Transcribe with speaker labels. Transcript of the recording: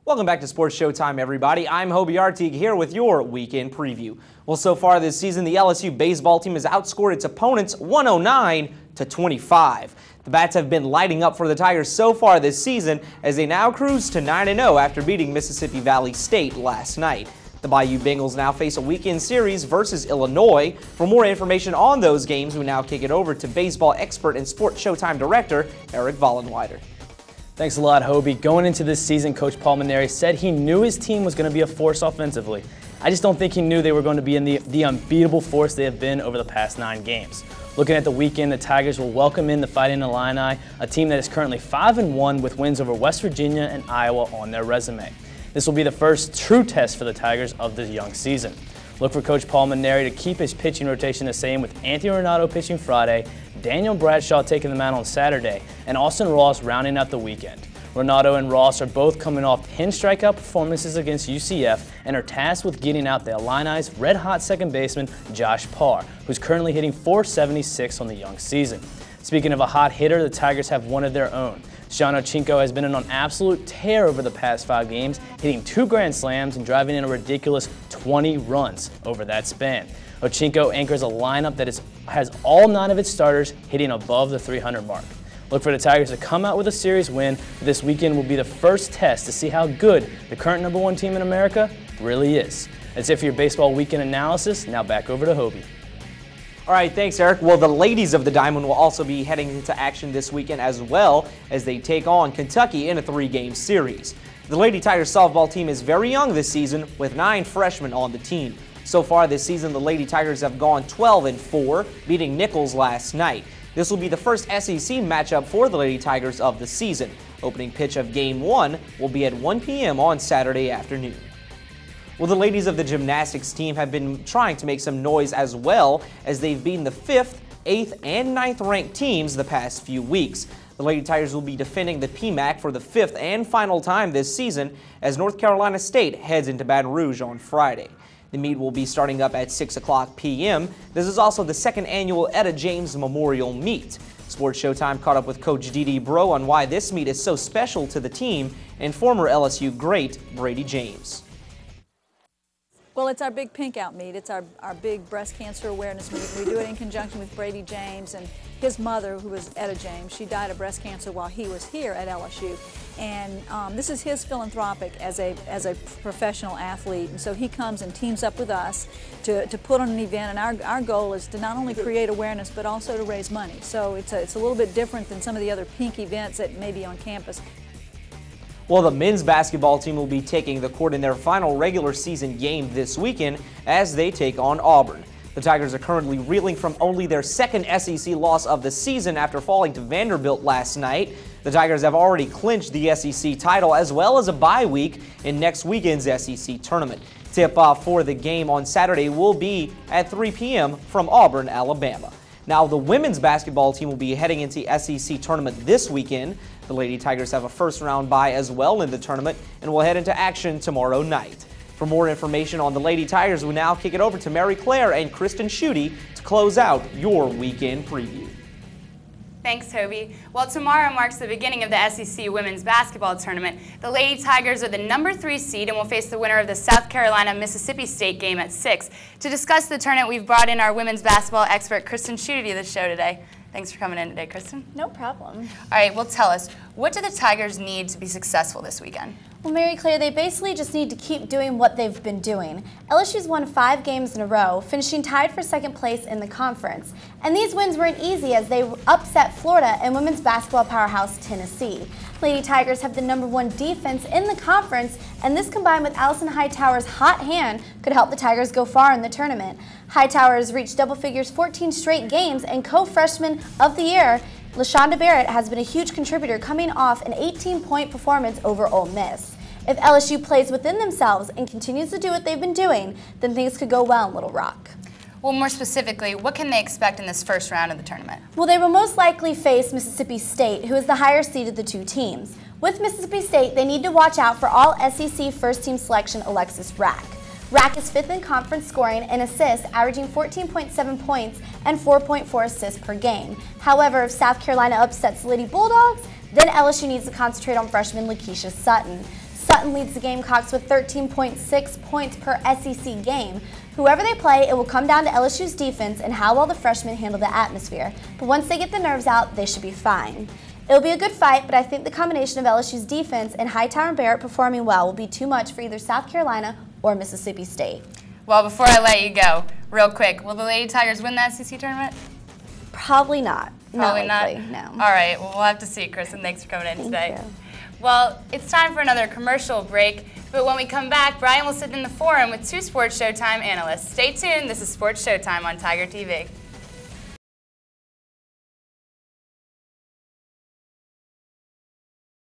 Speaker 1: Welcome back to Sports Showtime, everybody. I'm Hobie Artigue here with your weekend preview. Well, so far this season, the LSU baseball team has outscored its opponents 109-25. The bats have been lighting up for the Tigers so far this season as they now cruise to 9-0 after beating Mississippi Valley State last night. The Bayou Bengals now face a weekend series versus Illinois. For more information on those games, we now kick it over to baseball expert and Sports Showtime director Eric Vollenweider.
Speaker 2: Thanks a lot, Hobie. Going into this season, Coach Paul Mainieri said he knew his team was going to be a force offensively. I just don't think he knew they were going to be in the unbeatable force they have been over the past 9 games. Looking at the weekend, the Tigers will welcome in the Fighting Illini, a team that is currently 5-1 with wins over West Virginia and Iowa on their resume. This will be the first true test for the Tigers of the young season. Look for Coach Paul Mainieri to keep his pitching rotation the same with Anthony Renato pitching Friday, Daniel Bradshaw taking the mound on Saturday, and Austin Ross rounding out the weekend. Renato and Ross are both coming off 10 strikeout performances against UCF and are tasked with getting out the Illini's red-hot second baseman Josh Parr, who's currently hitting .476 on the young season. Speaking of a hot hitter, the Tigers have one of their own. Sean Ochinko has been on an absolute tear over the past 5 games, hitting 2 grand slams and driving in a ridiculous 20 runs over that span. Ochinko anchors a lineup that has all 9 of its starters hitting above the 300 mark. Look for the Tigers to come out with a series win. This weekend will be the first test to see how good the current #1 team in America really is. That's it for your baseball weekend analysis. Now back over to Hobie.
Speaker 1: All right, thanks, Eric. Well, the ladies of the Diamond will also be heading into action this weekend as well as they take on Kentucky in a 3-game series. The Lady Tigers softball team is very young this season with 9 freshmen on the team. So far this season, the Lady Tigers have gone 12-4, beating Nichols last night. This will be the first SEC matchup for the Lady Tigers of the season. Opening pitch of Game 1 will be at 1 p.m. on Saturday afternoon. Well, the ladies of the gymnastics team have been trying to make some noise as well as they've beaten the 5th, 8th, and 9th ranked teams the past few weeks. The Lady Tigers will be defending the PMAC for the 5th and final time this season as North Carolina State heads into Baton Rouge on Friday. The meet will be starting up at 6 o'clock p.m. This is also the 2nd annual Etta James Memorial Meet. Sports Showtime caught up with Coach Dee Bro on why this meet is so special to the team and former LSU great Brady James.
Speaker 3: Well, it's our big pink out meet. It's our big breast cancer awareness meet. We do it in conjunction with Brady James and his mother, who was Etta James. She died of breast cancer while he was here at LSU. And this is his philanthropic as a professional athlete. And so he comes and teams up with us to put on an event. And our goal is to not only create awareness, but also to raise money. So it's a little bit different than some of the other pink events that may be on campus.
Speaker 1: Well, the men's basketball team will be taking the court in their final regular season game this weekend as they take on Auburn. The Tigers are currently reeling from only their 2nd SEC loss of the season after falling to Vanderbilt last night. The Tigers have already clinched the SEC title as well as a bye week in next weekend's SEC tournament. Tip-off for the game on Saturday will be at 3 p.m. from Auburn, Alabama. Now, the women's basketball team will be heading into the SEC tournament this weekend. The Lady Tigers have a first-round bye as well in the tournament and will head into action tomorrow night. For more information on the Lady Tigers, we now kick it over to Mary Claire and Kristen Schutte to close out your weekend preview.
Speaker 4: Thanks, Hobie. Well, tomorrow marks the beginning of the SEC Women's Basketball Tournament. The Lady Tigers are the #3 seed and will face the winner of the South Carolina-Mississippi State game at 6. To discuss the tournament, we've brought in our women's basketball expert, Kristen Schutte, to the show today. Thanks for coming in today, Kristen.
Speaker 5: No problem.
Speaker 4: All right, well, tell us, what do the Tigers need to be successful this weekend?
Speaker 5: Well, Mary Claire, they basically just need to keep doing what they've been doing. LSU's won 5 games in a row, finishing tied for 2nd place in the conference. And these wins weren't easy as they upset Florida and women's basketball powerhouse Tennessee. Lady Tigers have the #1 defense in the conference, and this combined with Allison Hightower's hot hand could help the Tigers go far in the tournament. Hightower has reached double figures 14 straight games, and co-freshman of the year, LaShonda Barrett, has been a huge contributor coming off an 18-point performance over Ole Miss. If LSU plays within themselves and continues to do what they've been doing, then things could go well in Little Rock.
Speaker 4: Well, more specifically, what can they expect in this first round of the tournament?
Speaker 5: Well, they will most likely face Mississippi State, who is the higher seed of the 2 teams. With Mississippi State, they need to watch out for all SEC first-team selection Alexis Rack. Rack is 5th in conference scoring and assists, averaging 14.7 points and 4.4 assists per game. However, if South Carolina upsets the Lady Bulldogs, then LSU needs to concentrate on freshman Lakeisha Sutton. Sutton leads the Gamecocks with 13.6 points per SEC game. Whoever they play, it will come down to LSU's defense and how well the freshmen handle the atmosphere. But once they get the nerves out, they should be fine. It'll be a good fight, but I think the combination of LSU's defense and Hightower and Barrett performing well will be too much for either South Carolina or Mississippi State.
Speaker 4: Well, before I let you go, real quick, will the Lady Tigers win the SEC tournament?
Speaker 5: Probably not.
Speaker 4: Probably
Speaker 5: not. Likely,
Speaker 4: not?
Speaker 5: No.
Speaker 4: All right, well, we'll have to see, Kristen. Thanks for coming in today.
Speaker 5: Thank you.
Speaker 4: Well, it's time for another commercial break, but when we come back, Brian will sit in the forum with 2 Sports Showtime analysts. Stay tuned. This is Sports Showtime on Tiger TV.